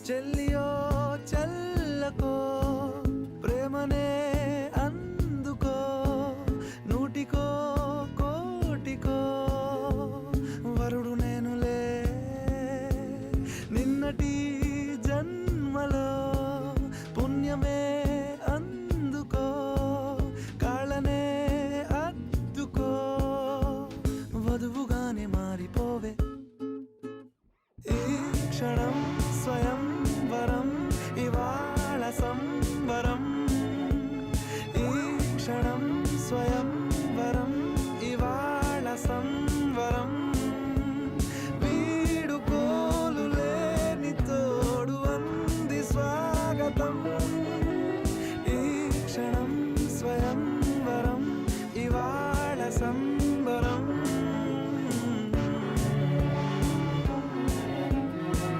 చెల్లియో చెల్లకో ప్రేమనే అందుకో నూటికో కోటికో వరుడు నేనులే నిన్నటి జన్మలో పుణ్యమే అందుకో కాళ్ళనే అద్దుకో వధువుగానే మారిపోవే ఈ క్షణం స్వయం వరం ఇవాళ